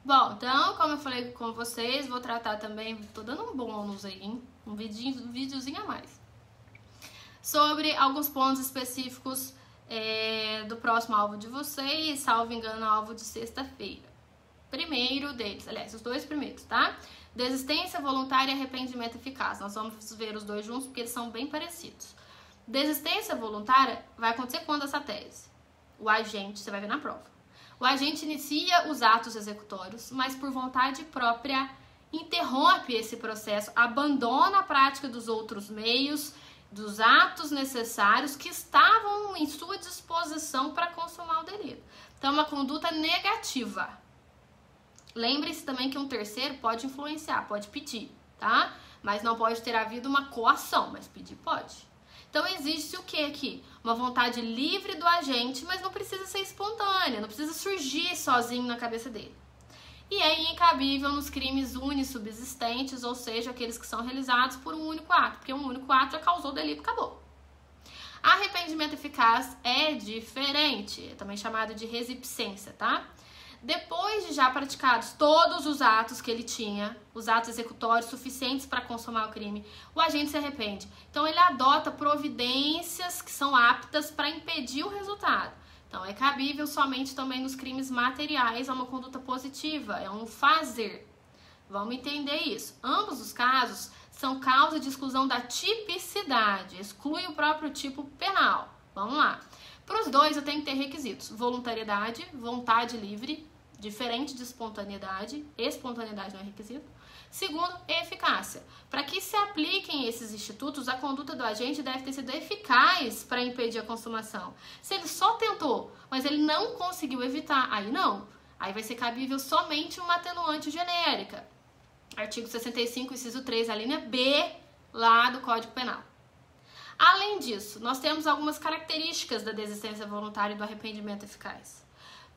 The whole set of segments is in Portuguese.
Bom, então, como eu falei com vocês, vou tratar também, tô dando um bônus aí, hein? Um videozinho a mais. Sobre alguns pontos específicos do próximo alvo de vocês, salvo engano, alvo de sexta-feira. Primeiro deles, aliás, os dois primeiros, tá? Desistência voluntária e arrependimento eficaz. Nós vamos ver os dois juntos porque eles são bem parecidos. Desistência voluntária vai acontecer quando essa tese? O agente, você vai ver na prova. O agente inicia os atos executórios, mas por vontade própria interrompe esse processo, abandona a prática dos outros meios, dos atos necessários que estavam em sua disposição para consumar o delito. Então, é uma conduta negativa. Lembre-se também que um terceiro pode influenciar, pode pedir, tá? Mas não pode ter havido uma coação, mas pedir pode. Então, existe o que aqui? Uma vontade livre do agente, mas não precisa ser espontânea, não precisa surgir sozinho na cabeça dele. E é incabível nos crimes unissubsistentes, ou seja, aqueles que são realizados por um único ato, porque um único ato já causou o delito, acabou. Arrependimento eficaz é diferente, é também chamado de resipsência, tá? Depois de já praticados todos os atos que ele tinha, os atos executórios suficientes para consumar o crime, o agente se arrepende. Então, ele adota providências que são aptas para impedir o resultado. Então, é cabível somente também nos crimes materiais, é uma conduta positiva, é um fazer. Vamos entender isso. Ambos os casos são causa de exclusão da tipicidade, exclui o próprio tipo penal. Vamos lá. Para os dois, eu tenho que ter requisitos: voluntariedade, vontade livre, diferente de espontaneidade. Espontaneidade não é requisito. Segundo, eficácia. Para que se apliquem esses institutos, a conduta do agente deve ter sido eficaz para impedir a consumação. Se ele só tentou, mas ele não conseguiu evitar, aí não. Aí vai ser cabível somente uma atenuante genérica. Artigo 65, inciso 3, a linha B, lá do Código Penal. Além disso, nós temos algumas características da desistência voluntária e do arrependimento eficaz.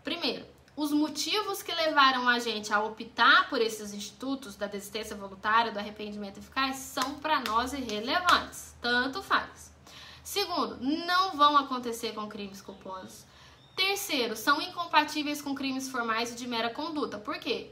Primeiro, os motivos que levaram a gente a optar por esses institutos da desistência voluntária e do arrependimento eficaz são para nós irrelevantes, tanto faz. Segundo, não vão acontecer com crimes culposos. Terceiro, são incompatíveis com crimes formais e de mera conduta. Por quê?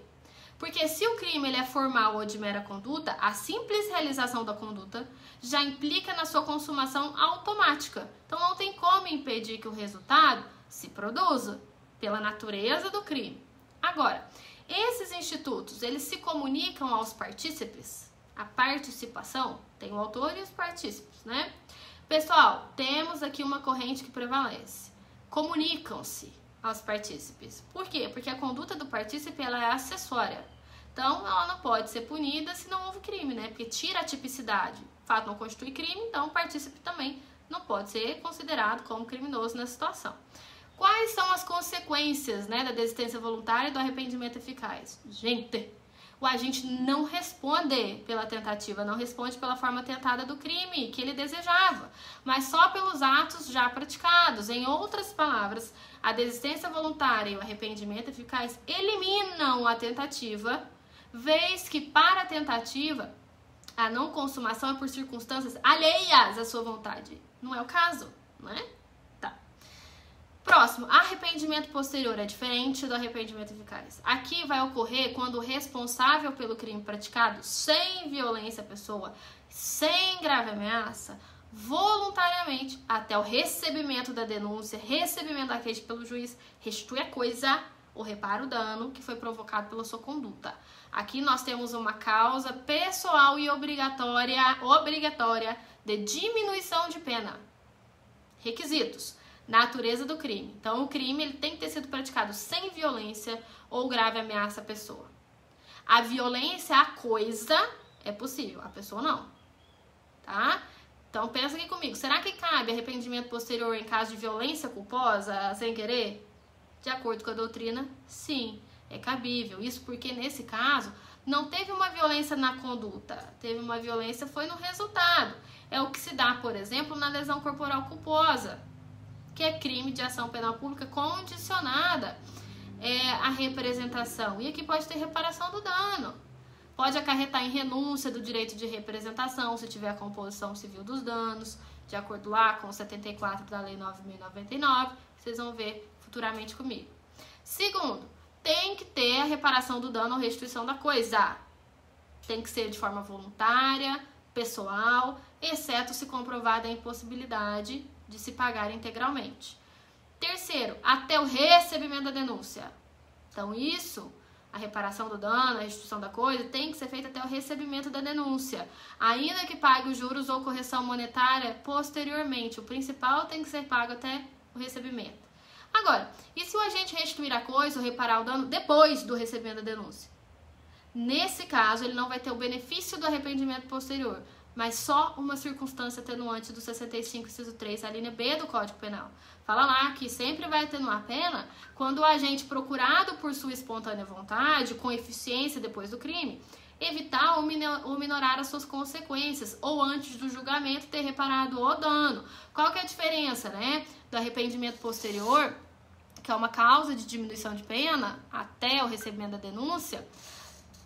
Porque se o crime ele é formal ou de mera conduta, a simples realização da conduta já implica na sua consumação automática. Então não tem como impedir que o resultado se produza pela natureza do crime. Agora, esses institutos, eles se comunicam aos partícipes? A participação tem o autor e os partícipes, né? Pessoal, temos aqui uma corrente que prevalece. Comunicam-se aos partícipes. Por quê? Porque a conduta do partícipe ela é acessória. Então, ela não pode ser punida se não houve crime, né? Porque tira a tipicidade. O fato não constitui crime, então o partícipe também não pode ser considerado como criminoso nessa situação. Quais são as consequências, né, da desistência voluntária e do arrependimento eficaz? Gente, o agente não responde pela tentativa, não responde pela forma tentada do crime que ele desejava, mas só pelos atos já praticados. Em outras palavras, a desistência voluntária e o arrependimento eficaz eliminam a tentativa, vez que para a tentativa, a não consumação é por circunstâncias alheias à sua vontade. Não é o caso, não é? Tá. Próximo, arrependimento posterior é diferente do arrependimento eficaz. Aqui vai ocorrer quando o responsável pelo crime praticado sem violência à pessoa, sem grave ameaça, voluntariamente, até o recebimento da denúncia, recebimento da queixa pelo juiz, restitui a coisa ou repara o dano que foi provocado pela sua conduta. Aqui nós temos uma causa pessoal e obrigatória de diminuição de pena. Requisitos: natureza do crime. Então, o crime ele tem que ter sido praticado sem violência ou grave ameaça à pessoa. A violência à coisa é possível, a pessoa não. Tá? Então, pensa aqui comigo. Será que cabe arrependimento posterior em caso de violência culposa sem querer? De acordo com a doutrina, sim, é cabível. Isso porque, nesse caso, não teve uma violência na conduta. Teve uma violência, foi no resultado. É o que se dá, por exemplo, na lesão corporal culposa, que é crime de ação penal pública condicionada à representação. E aqui pode ter reparação do dano. Pode acarretar em renúncia do direito de representação, se tiver a composição civil dos danos, de acordo lá com o 74 da Lei 9.099, vocês vão ver futuramente comigo. Segundo, tem que ter a reparação do dano ou restituição da coisa. Tem que ser de forma voluntária, pessoal, exceto se comprovada a impossibilidade de se pagar integralmente. Terceiro, até o recebimento da denúncia. Então isso, a reparação do dano, a restituição da coisa, tem que ser feita até o recebimento da denúncia. Ainda que pague os juros ou correção monetária posteriormente, o principal tem que ser pago até o recebimento. Agora, e se o agente restituir a coisa ou reparar o dano depois do recebimento da denúncia? Nesse caso, ele não vai ter o benefício do arrependimento posterior, mas só uma circunstância atenuante do 65, inciso 3, a linha B do Código Penal. Fala lá que sempre vai atenuar a pena quando o agente procurado por sua espontânea vontade, com eficiência depois do crime, evitar ou minorar as suas consequências, ou antes do julgamento ter reparado o dano. Qual que é a diferença, né, do arrependimento posterior, que é uma causa de diminuição de pena até o recebimento da denúncia,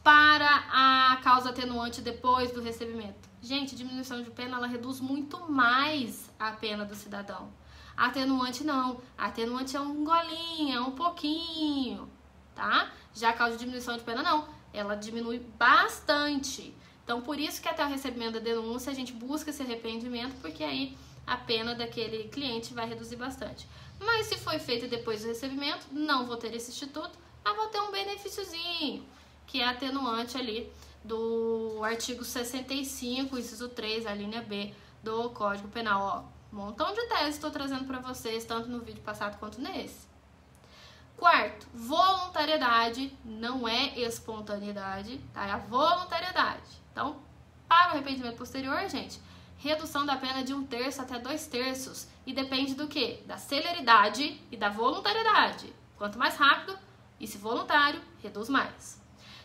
para a causa atenuante depois do recebimento? Gente, diminuição de pena, ela reduz muito mais a pena do cidadão. A atenuante não. A atenuante é um golinho, é um pouquinho, tá? Já a causa de diminuição de pena não. Ela diminui bastante. Então, por isso que até o recebimento da denúncia a gente busca esse arrependimento, porque aí a pena daquele cliente vai reduzir bastante. Mas se foi feito depois do recebimento, não vou ter esse instituto, mas vou ter um benefíciozinho, que é atenuante ali do artigo 65, inciso 3, a linha B do Código Penal. Ó, um montão de teses estou trazendo para vocês, tanto no vídeo passado quanto nesse. Quarto, voluntariedade não é espontaneidade, tá? É a voluntariedade. Então, para o arrependimento posterior, gente, redução da pena de 1/3 até 2/3. E depende do quê? Da celeridade e da voluntariedade. Quanto mais rápido e se voluntário, reduz mais.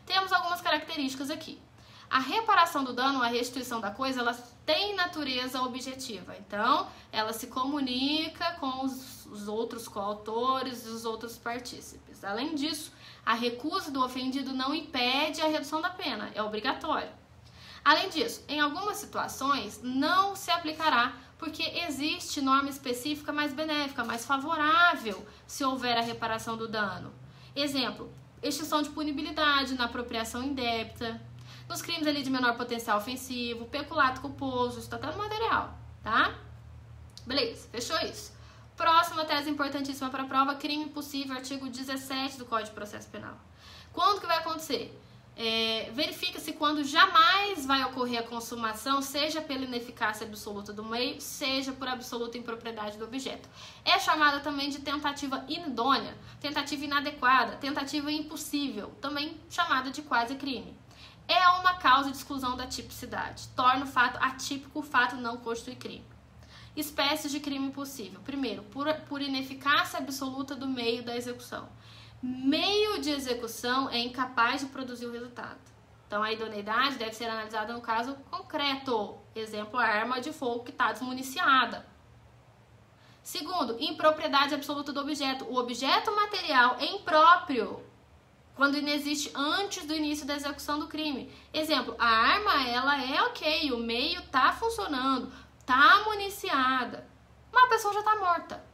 Temos algumas características aqui. A reparação do dano, a restituição da coisa, ela tem natureza objetiva. Então, ela se comunica com os outros coautores e os outros partícipes. Além disso, a recusa do ofendido não impede a redução da pena, é obrigatória. Além disso, em algumas situações, não se aplicará, porque existe norma específica mais benéfica, mais favorável, se houver a reparação do dano. Exemplo, extinção de punibilidade na apropriação indébita, nos crimes ali de menor potencial ofensivo, peculato culposo, isso tá até no material, tá? Beleza, fechou isso. Próxima tese importantíssima para a prova, crime possível, artigo 17 do Código de Processo Penal. Quando que vai acontecer? Verifica-se quando jamais vai ocorrer a consumação, seja pela ineficácia absoluta do meio, seja por absoluta impropriedade do objeto. É chamada também de tentativa inidônea, tentativa inadequada, tentativa impossível, também chamada de quase crime. É uma causa de exclusão da tipicidade, torna o fato atípico, o fato não constitui crime. Espécies de crime possível. Primeiro, por ineficácia absoluta do meio da execução. Meio de execução é incapaz de produzir o resultado. Então, a idoneidade deve ser analisada no caso concreto. Exemplo, a arma de fogo que está desmuniciada. Segundo, impropriedade absoluta do objeto. O objeto material é impróprio quando inexiste antes do início da execução do crime. Exemplo, a arma ela é ok, o meio está funcionando, está municiada, mas a pessoa já está morta.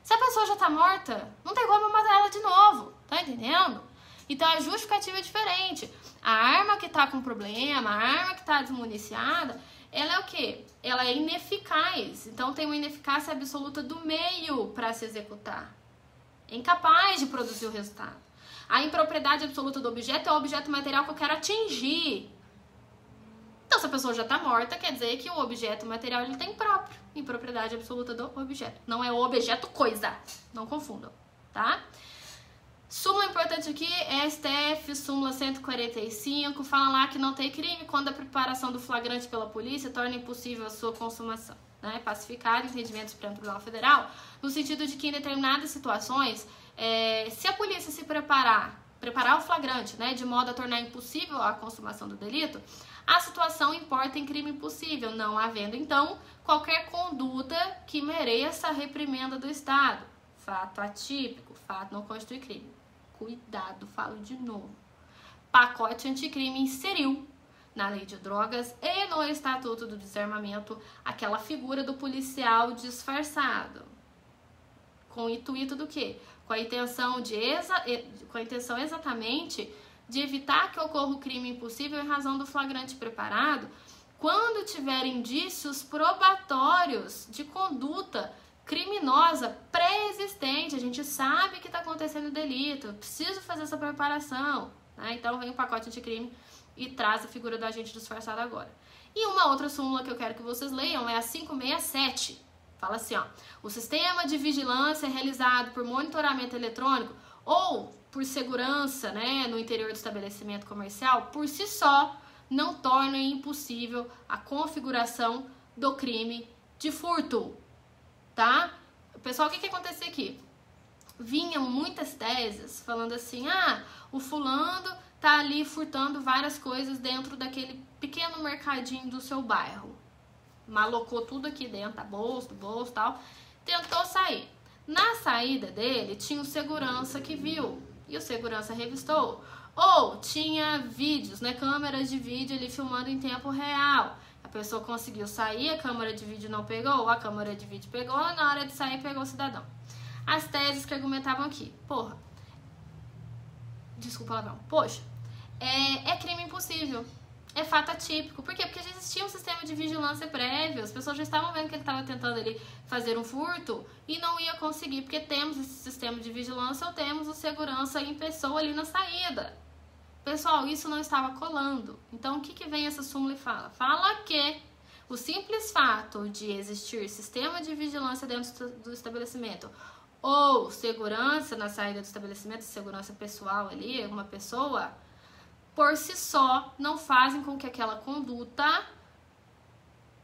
Se a pessoa já está morta, não tem como matar ela de novo, tá entendendo? Então a justificativa é diferente. A arma que está com problema, a arma que está desmuniciada, ela é o quê? Ela é ineficaz. Então tem uma ineficácia absoluta do meio para se executar. É incapaz de produzir o resultado. A impropriedade absoluta do objeto é o objeto material que eu quero atingir. Então, se a pessoa já está morta, quer dizer que o objeto material ele tem próprio impropriedade absoluta do objeto. Não é o objeto coisa. Não confundam, tá? Súmula importante aqui, STF, súmula 145, fala lá que não tem crime quando a preparação do flagrante pela polícia torna impossível a sua consumação. Né? Pacificado, entendimento do Supremo Tribunal Federal, no sentido de que em determinadas situações, se a polícia se preparar o flagrante, né, de modo a tornar impossível a consumação do delito, a situação importa em crime possível, não havendo, então, qualquer conduta que mereça a reprimenda do Estado. Fato atípico, fato não constitui crime. Cuidado, falo de novo. Pacote anticrime inseriu na lei de drogas e no Estatuto do Desarmamento aquela figura do policial disfarçado. Com o intuito do quê? com a intenção exatamente de evitar que ocorra o crime impossível em razão do flagrante preparado, quando tiver indícios probatórios de conduta criminosa pré-existente. A gente sabe que está acontecendo o delito, eu preciso fazer essa preparação, né? Então vem o pacote anticrime e traz a figura do agente disfarçado agora. E uma outra súmula que eu quero que vocês leiam é a 567. Fala assim, ó: o sistema de vigilância realizado por monitoramento eletrônico ou por segurança, né, no interior do estabelecimento comercial, por si só, não torna impossível a configuração do crime de furto, tá? Pessoal, o que acontecia aqui? Vinham muitas teses falando assim, o fulano tá ali furtando várias coisas dentro daquele pequeno mercadinho do seu bairro. Malocou tudo aqui dentro, do bolso e tal, tentou sair. Na saída dele, tinha o segurança que viu, e o segurança revistou. Ou tinha vídeos, né, câmeras de vídeo ali filmando em tempo real. A pessoa conseguiu sair, a câmera de vídeo não pegou, a câmera de vídeo pegou, na hora de sair pegou o cidadão. As teses que argumentavam aqui, poxa, é crime impossível, é fato atípico. Por quê? Porque já existia um sistema de vigilância prévio, as pessoas já estavam vendo que ele estava tentando ali fazer um furto e não ia conseguir, porque temos esse sistema de vigilância ou temos o segurança em pessoa ali na saída. Pessoal, isso não estava colando. Então, o que vem essa súmula e fala? Fala que o simples fato de existir sistema de vigilância dentro do estabelecimento ou segurança na saída do estabelecimento, segurança pessoal ali, uma pessoa, por si só, não fazem com que aquela conduta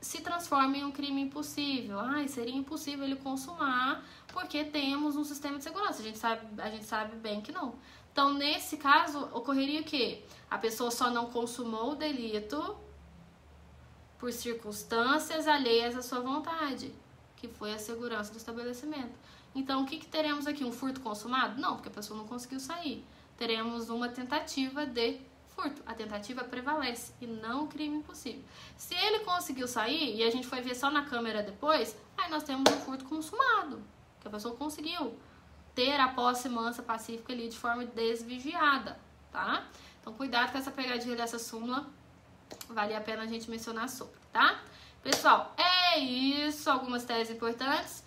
se transforme em um crime impossível. Seria impossível ele consumar porque temos um sistema de segurança. A gente sabe bem que não. Então, nesse caso, ocorreria o quê? A pessoa só não consumou o delito por circunstâncias alheias à sua vontade, que foi a segurança do estabelecimento. Então, o que teremos aqui? Um furto consumado? Não, porque a pessoa não conseguiu sair. Teremos uma tentativa de furto. A tentativa prevalece e não o crime impossível. Se ele conseguiu sair e a gente foi ver só na câmera depois, aí nós temos um furto consumado, que a pessoa conseguiu ter a posse mansa pacífica ali de forma desvigiada, tá? Então, cuidado com essa pegadinha dessa súmula, vale a pena a gente mencionar sobre, tá? Pessoal, é isso, algumas teses importantes.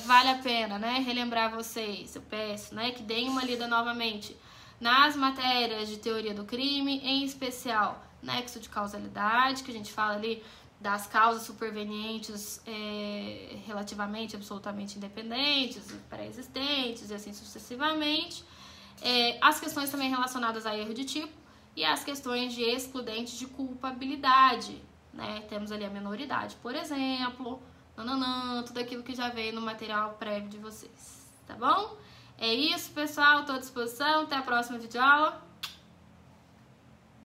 Vale a pena, né, relembrar vocês, eu peço, né, que deem uma lida novamente nas matérias de teoria do crime, em especial nexo de causalidade, que a gente fala ali das causas supervenientes relativamente, absolutamente independentes, pré-existentes e assim sucessivamente. As questões também relacionadas a erro de tipo e as questões de excludente de culpabilidade, né? Temos ali a minoridade, por exemplo, tudo aquilo que já veio no material prévio de vocês, tá bom? É isso, pessoal, estou à disposição, até a próxima videoaula.